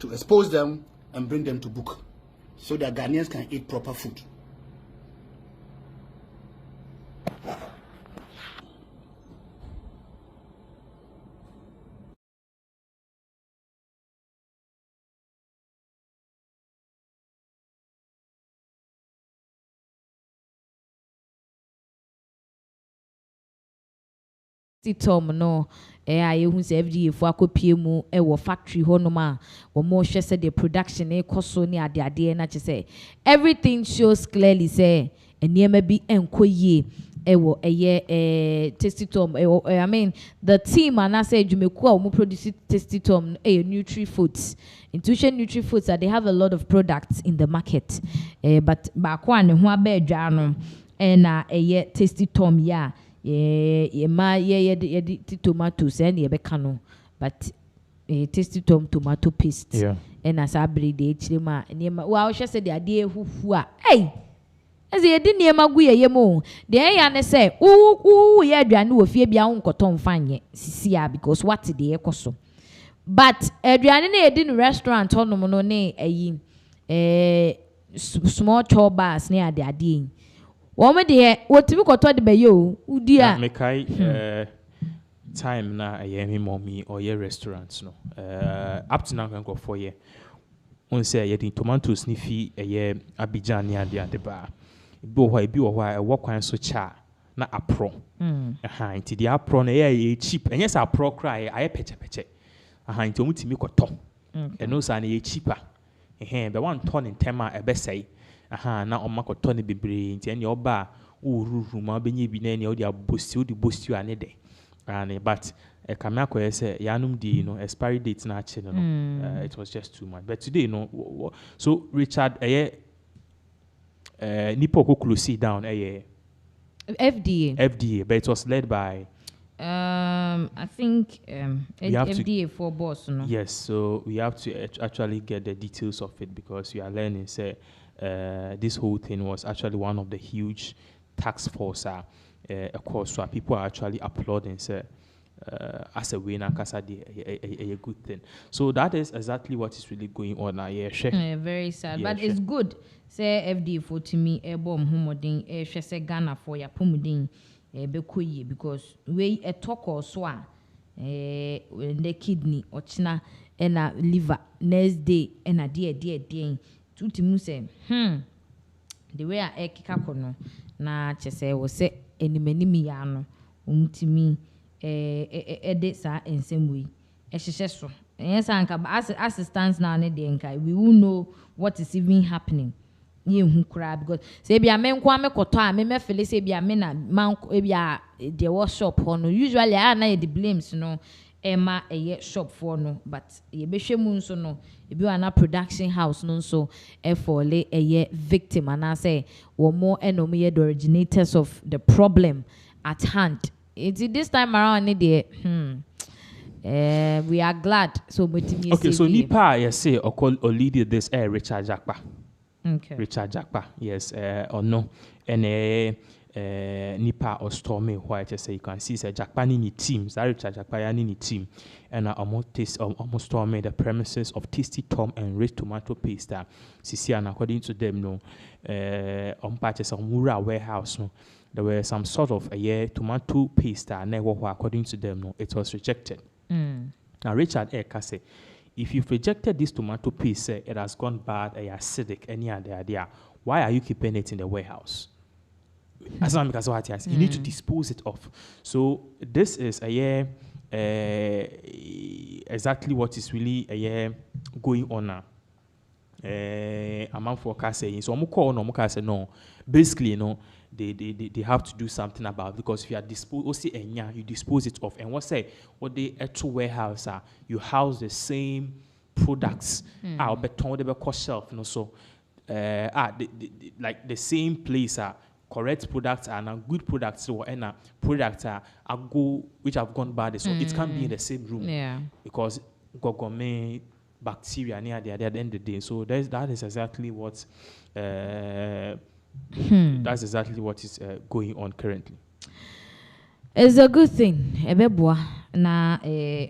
to expose them and bring them to book so that Ghanaians can eat proper food. Tom no yehu se FDA fo akopie mu wo factory honoma wo mo hwe se the production koso ni ade na che se everything shows clearly say eniema bi enkoyie wo Tasty Tom I mean the team and I say jumeku a wo produce Tasty Tom Nutri-Foods Intuition Nutri-Foods that they have a lot of products in the market but ba kwa ne ho abedwa no na Tasty Tom ya tomatoes and ye becano, but Tasty Tom tomato paste. And as I breed the chima, and well, she said the idea who are, hey, as ye didn't near Maguia yemo. The ayane say, oh, yeah, Dranu of Fabia on cotton fine, Cia, because what's the ecoso. But Adriana didn't restaurant on no a small chore bars near the idea. Woman dear, what you got to be you, dear? Make time na a mommy or your restaurants no. Up to now can go for ye. One say ye the tomato sniffy a year Abidjan near the bar. Bo why a walk on so cha na a pro. Into the apron a cheap and yes a pro cry I peche. Into me got top. And no sign a cheaper. But 1 ton in tema a best say. Na omako toni bebre nti ene oba ururu ma benye bi na ene odi abosti anede and but kame akoye say yanum di expiry date na ache no it was just too much but today so Richard nipo ko close down FDA but it was led by I think FDA for boss no. Yes, so we have to actually get the details of it because we are learning say this whole thing was actually one of the huge task force of course so people are actually applauding say as a winner, a good thing. So that is exactly what is really going on now. Yeah, sure. Very sad, but it's good. Say FD for to me, a bomb homoding, a shese Ghana for ya pumuding, a bekoye, because we a talk or swa, the kidney or china and a liver next day and a dear to say, the way I kikakono na chese was say any many miano to me edit sa in same way so yes as it stands now we will know what is even happening because say be a men kwa me koto a me feel say be a men na man be a the workshop no usually I na the blames no Emma a shop for no, but ye be shemu so no. If you are na production house no so for a victim and I say one more enemy the originators of the problem at hand. It's this time around we are glad so okay, so nipa I say or call or lead this Richard Jakpa. Okay. Richard Jakpa, yes, or no, and nipa or stormy white say you can see say Jakpa ni teams that Richard Jakpa ni team and almost stormy the premises of Tasty Tom and Rich Tomato Paste and according to them no on patches of Mura warehouse no there were some sort of tomato paste according to them no it was rejected. Now Richard say if you've rejected this tomato paste it has gone bad acidic any other idea why are you keeping it in the warehouse? As long as what you need to dispose it of. So this is exactly what is really going on now. Among forecast saying so no basically they have to do something about it because if you are you dispose it off and what the actual warehouse you house the same products beton they cost shelf so like the same place correct products and good products and products go which have gone bad so it can't be in the same room because gogome bacteria near the end of the day so that is exactly what that's exactly what is going on currently. It's a good thing. Ebeboa na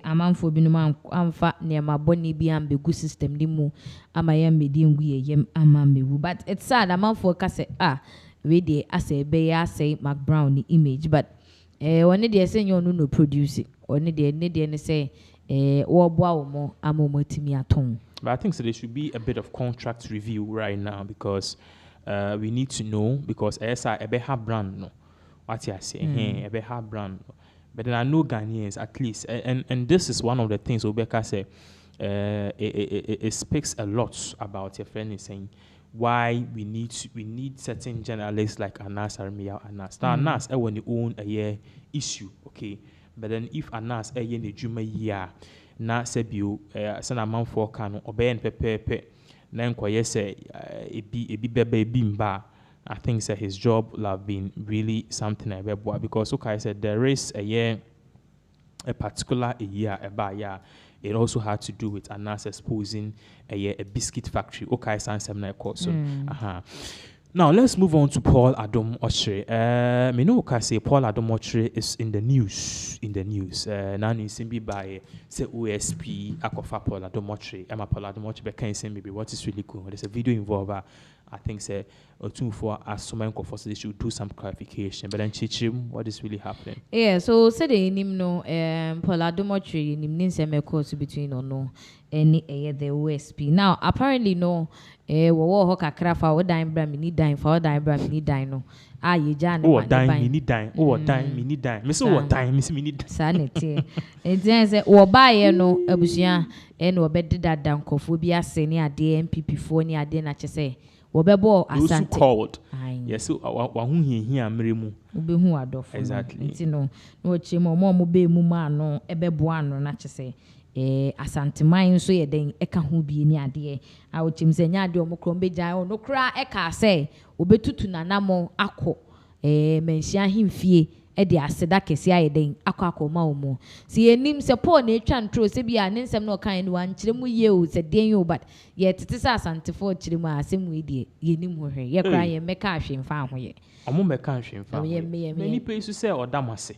amanfo binuma amfa niema boni bi ambe gu system ni mu amaya medi ngu yem amamewu but it's sad amanfo ka say we dey ase be ya say Mac Brown ni image but one dey say you no produce one dey say wo boa wo mo amomotimi aton. But I think so there should be a bit of contract review right now because we need to know because esa ebe ha brand no what you say ebe ha brand but then I know Ghanaians at least and this is one of the things Obeka say it speaks a lot about your friend is saying why we need certain journalists like Anas Armia Anas. Now Anas when they own a issue, okay. But then if Anas in the Juma year na sebio send a man for can obey and pepe then kwa say bimba. I think that his job will have been really something I because okay said there is a particular year about it also had to do with Anas exposing a biscuit factory. Okay, so now let's move on to Paul Adom Ochre. Me know say Paul Adom Ochre is in the news. Now you see me by say OSP Akofa Paul Adom Ochre. Emma Paul Adom Ochre can say maybe what is really going on. There's a video involved. I think say Otumfour Asantehene they should do some clarification. But then Chichim, what is really happening? Yeah, so say the name no Paul Adom Ochre nim say course between or no any the OSP. Now apparently no wo ho kakra fa wo dan bra mini dan fa wo dan bra mini dan no ye ja na dan mini dan dan mini dan me so wo dan me mini dan sanity e say wo ba ye no abusua no obedida dan kofo bi ase ni ade MPP fo ni ade na chese wo bebo Asante called yes wa hu hia mremu obe hu adofo exactly nti no chemo mo be mu ma no ebebo ano na chese Asantehene so ye den eka ho bi ni ade a wo chim se nya ade omokro mbeja no kra eka se obetutu nanamo akọ Manhyia himfie de aseda kese aye den akọ ma omo si enim se Paul na etwa ntro se bia ne nsem no kan no wan kire mu ye o se den yo but ye tete sa Asantehene kire mu asem we die ye nim ho hwe ye kra ye meka ahwe mfa ho ye omo meka ahwe mfa ye me ni pe su se odamase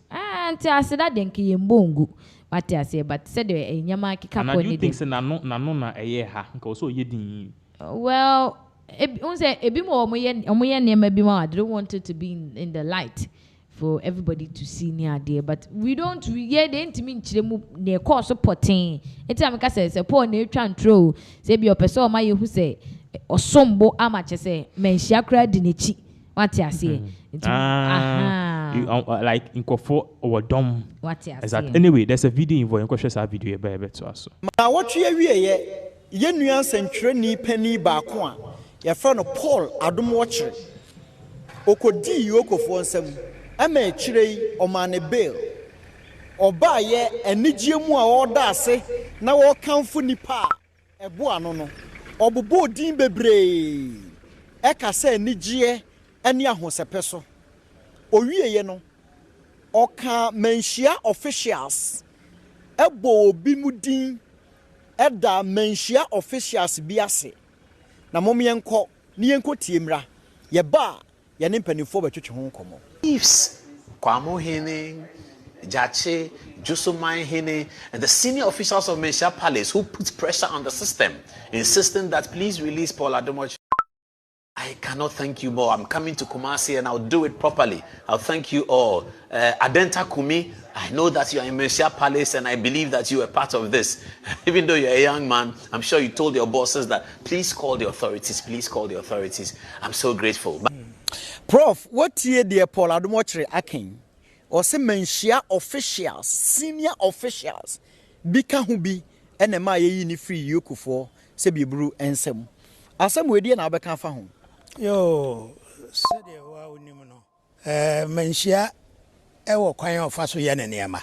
Auntie, I said that then ki mbongu. What I say, but said the nyama kika ko ni. And I do think say na na eye ha. Nko so ye din. Well, ebi mo omoye name bi ma. I don't want it to be in the light for everybody to see near there. But we hear the intimate chilemu ne course potin. Eti ameka say Paul ne twa ntro. Say bi opeso ma ye hu say osombo amache say menhia kra di nechi. What I say? Like inkofo or dom. What I say? Anyway, there's a video involving question video about to us. Ma what ye nuance entwere penny baako a ye fra no Paul Adomwochere okodi yokofo nsam ama ekire omane bail oba ye anigye mu a oda ase na wo kanfo nipa ebo ano no obobo odin bebre eka se anigye ani ahosepe so owieye no oka Manhyia officials ebo obi mudin Eda Manhyia officials biase. Na mom yenko, ni yenko tiemra. Ye ba, ye ne mpanifo betwetwe ho nkomo. Chiefs, Kwamohene, Jache, Jusomanhene, and the senior officials of Manhyia Palace who put pressure on the system, insisting that please release Paul Adomwochere. I cannot thank you more. I'm coming to Kumasi and I'll do it properly. I'll thank you all. Adenta Kumi, I know that you are in Manhyia Palace and I believe that you are part of this. Even though you're a young man, I'm sure you told your bosses that please call the authorities, please call the authorities. I'm so grateful. Prof, what year dear Paul Adomwochere akin? Or say Manhyia officials, senior officials, bika hubi, enema ye ni free yokufo, se bibru ensem. Asem wedi na abeka fa ho. Yo, said the wow nimuno. Manhyia ewo kwan ofa so ye ne niema.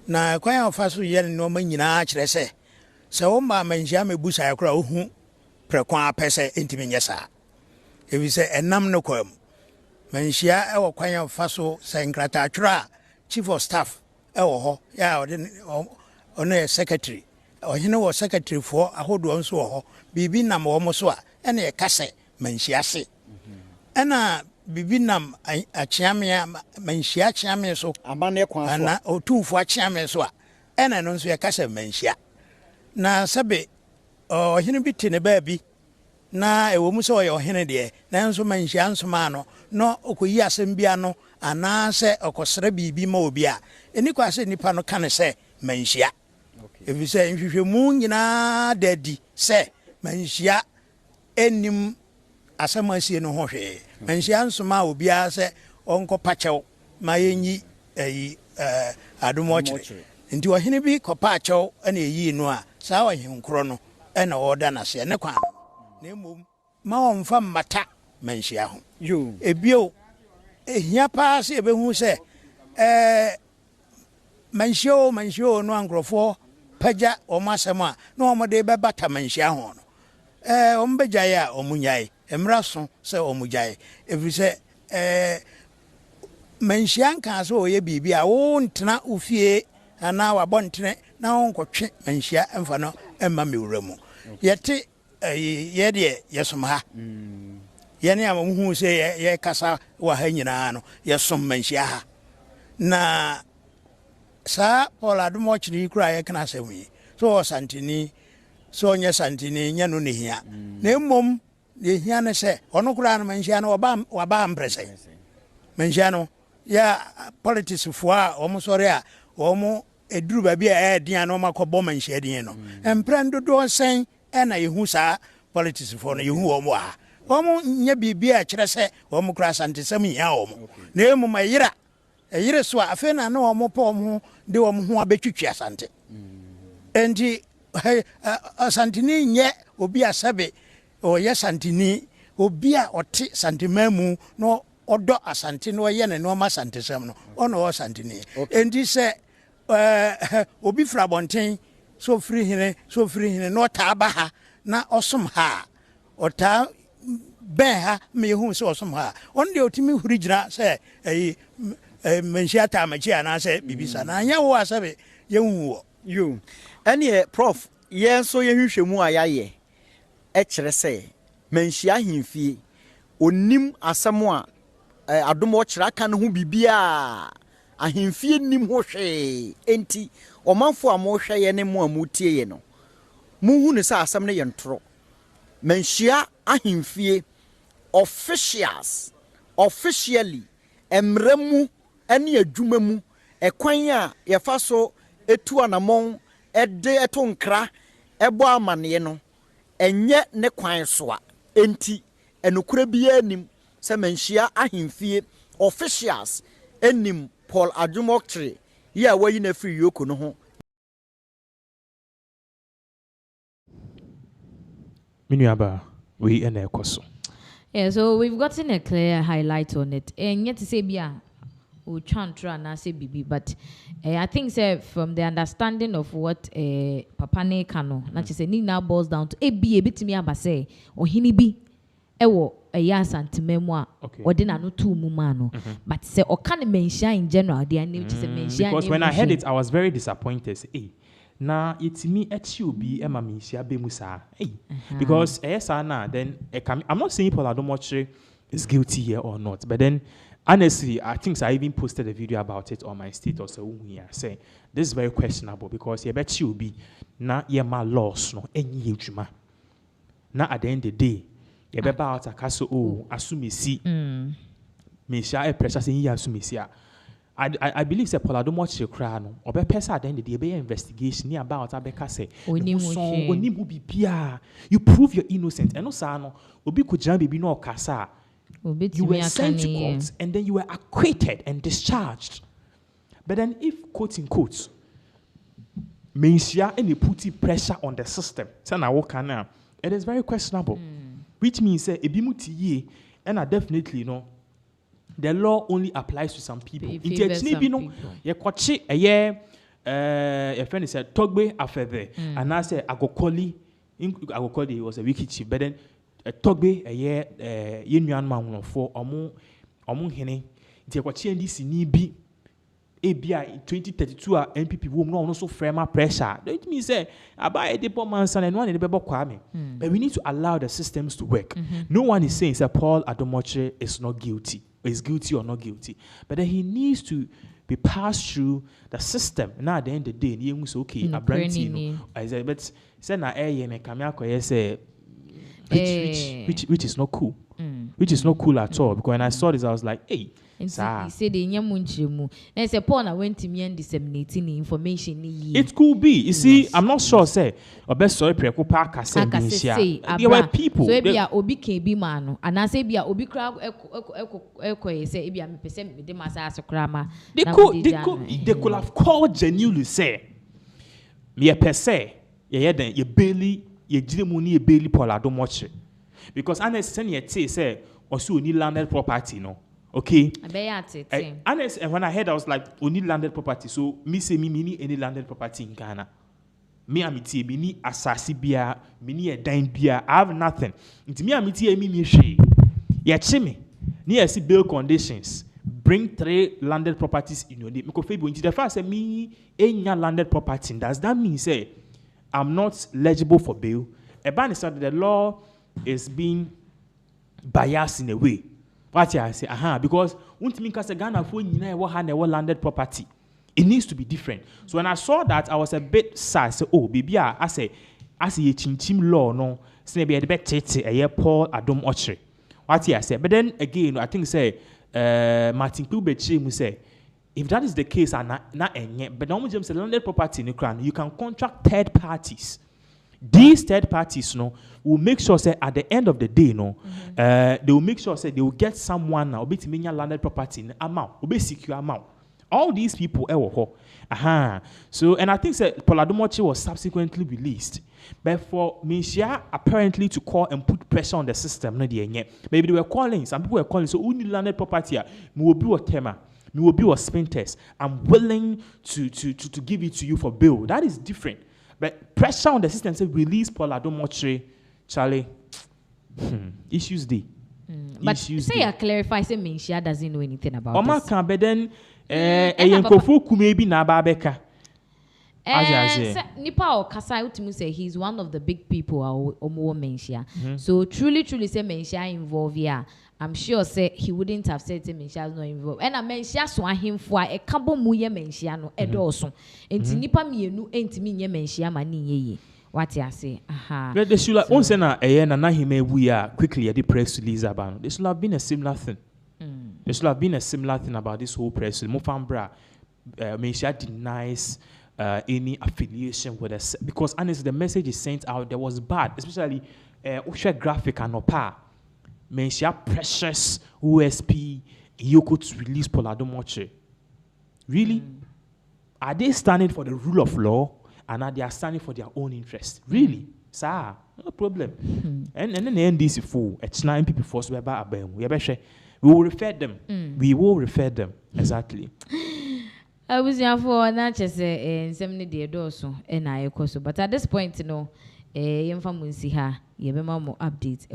Na kwan ofa so ye ne no ma nyina kire se wo ma Manhyia mebusa yakora ohu prekwan apese entimi nyesa. Ebi se enam no kwam. Manhyia ewo kwan ofa so se nkrata atwra chief of staff ewo ho ya ono secretary. Ohene wo secretary for ahodo nso ho bibi nam wo mo so a ene ye kase Manhyia se ena bibi nam achiamia Manhyia achiamia so amane kwan so na Otumfour achiamia so a ena no nso ye kase Manhyia na sabe ohene bi te ne baabi na ewo mu so ye ohene de na nso Manhyia nso ma no okoyi asem bia no ana se okosere bibi ma obi a eni kwa se nipa no kane se Manhyia. If you say if you moon na daddy say Manhyia enim asamasi no ho hwe Manhyia nsoma obi a say onko pachew ma yenyi Adomwochere nti ohene bi ko pachew na eyi no a saa ohenkro no na oda na se ne kwan na emom ma onfa mata Manhyia ho yo ebio ehia pa se ebehu se Manhyia no angrofo paja omasema no omode be bata Manhyia ho no ombejaye a omunyaye emraso se omujaye efise Manhyia nka so oye bibi a wo ntena ufie ana wabontene na wonkotwe Manhyia emfa no emma mewuramu yete yede yesom ha yene amhu se ye kasa wa ha nyina no yesom Manhyia ha na sa Paul Adomwochere kura ye kana semi so santini so nya santini nya no ne hia na mmom ne hia ne se ono kura no Manhyia no waba amprese Manhyia no ya politics fo a omo sori a omo eduru ba bi a edian no makobo Manhyia din no emprendo do sen na yehu sa politics fo no yehu omo a omo nya bibia a kire se omo kura santesem hia omo na mmom ayira eyire so afa na omo pa omo de omo ho abetwitwi asante enti asantini nye obi asabe o ye santini obi a oti santimamu no odo asante no ye ne no ma santesem no ono o santini enti se obi fra bonten so free hene no ta ba ha na osom ha ota ben ha me hu se osom ha on de otimi huri gira se Manhyia ta machi ana se bibisa na anya wo asabe ye hu yo ene prof ye so ye hwehwemu ayaye e kire se Manhyia himfie onim asemo a Adomwochere aka no ho bibia ahemfie nim ho hwee enti omanfo a mo hwɛ ye ne mo amutie ye no muhu ne sa asɛm ne ye ntoro Manhyia ahemfie officially emremu ene adwuma mu ekwan a yefa so etu anamon ede eto nkra ebo amane no enye ne kwan so a enti enukura biya nim se Manhyia ahemfie officials enim Paul Adumoktre ya wayi na free yoko no ho Minuaba we ene ekoso. Yeah, so we've gotten a clear highlight on it. And yet to say bia we chantra na say bibi, but I think say from the understanding of what Papa ne kano, na say ni now boils down to a bit me aba say or hini bi ewo yes antimemo or dinner no two mumano. But say or can Manhyia in general, they are named to say Manhyia. Because when I heard it, I was very disappointed. Say, na it's me at you be Manhyia be musa. Hey, because then I'm not saying Paul Adumoktre is guilty here or not, but then honestly, I think I even posted a video about it on my status. Saying this is very questionable because you bet you be na my loss no any juma. Na at the end of the day, you be about a castle assume see Manhyia a pressure saying assume see. I believe that Paul Adumoktre cry no obe pesa at the end of the day be investigation ni about abeka say you prove you're innocent and no sa no obi ko jan bibi no okasa you were sent to court and then you were acquitted and discharged. But then if quote in quote Manhyia any putting pressure on the system say na wo kana it is very questionable which means say ebi muti ye and I definitely know the law only applies to some people. You kwachi a friend said Togbe afebe and I said Agokoli was a wicked chief, but then Togbe a union man for omu hene. You kwachi and this ni bi ABI 2032 NPP woman also frame pressure. That means say about a depo man son and one in the bebo kwame. But we need to allow the systems to work. No one is saying that Paul Adumoktre is not guilty. Is guilty or not guilty, but then he needs to be passed through the system. Now at the end of the day, he was okay. A brand but say na me kamya say which is not cool. Which is not cool at all. Because when I saw this, I was like, hey. He said the nyamunchimu. And say Paul na went to me and disseminating information. It could be. You see, I'm not sure. Say, or best sorry, preko park say there were people. So be a obi kebi mano, and I say be a obi crowd eko say be a me person me de masa krama. They could have called genuinely say, me a per se, then ye barely ye jimuni ye barely Paul Adumoktre. Because honestly, say also need landed property, no. Okay. And when I heard, I was like, we need landed property. So me say me need any landed property in Ghana. Me amiti me need asasi bia, me need a dime bia. I have nothing. Into me amiti me she. Ya chime. Ni see bill conditions. Bring 3 landed properties in your name. Because into the first say me enya landed property. Does that mean say I'm not legible for bail? A ban is that the law is being biased in a way. What I say, because Ghana for landed property. It needs to be different. So when I saw that, I was a bit sad. I said, oh, baby, I say a chinchim law, no, say be a bit a Paul Adumoktre. What I say. But then again, I think say Martin Kubechi will say, if that is the case, not but now when say landed property in Ukraine, you can contract third parties. These third parties, will make sure say at the end of the day, they will make sure say they will get someone now, be landed property in amount, be secure amount. All these people, So, and I think that Paul Adumoktre was subsequently released, but for Manhyia apparently to call and put pressure on the system, maybe they were calling. Some people were calling. So, who need landed property? Me will be a tema. Me will be a spin test. I'm willing to give it to you for bail. That is different. But pressure on the system say release Paul Adumoktre, Charlie. Issues day. But say I clarify, say Manhyia doesn't know anything about this. Oma can, but then maybe na babeka. Nipa or Kasai Utimu say he's one of the big people Omo Manhyia. So truly say Manhyia involved here. I'm sure say he wouldn't have said to Manhyia is not involved. And I Manhyia so him for a couple muye Manhyia no edoso. Enti nipa mienu entimi nye Manhyia mani ye. What you say? Aha. They should have once na him we are quickly at the press release about. There should have been a similar thing. There should have been a similar thing about this whole press release. Mofambra, Manhyia denies any affiliation with us because honestly the message is sent out there was bad, especially Usha graphic and Opa. Manhyia precious USP Yoko to release Paul Adomoche. Really? Are they standing for the rule of law and are they standing for their own interest? Really? Sir, no problem. And then the NDC fool, it's 9 people force we will refer them. We will refer them. Exactly. I was here for not just in 70 days or so, and I also. But at this point, you know, young family see her, you have more updates.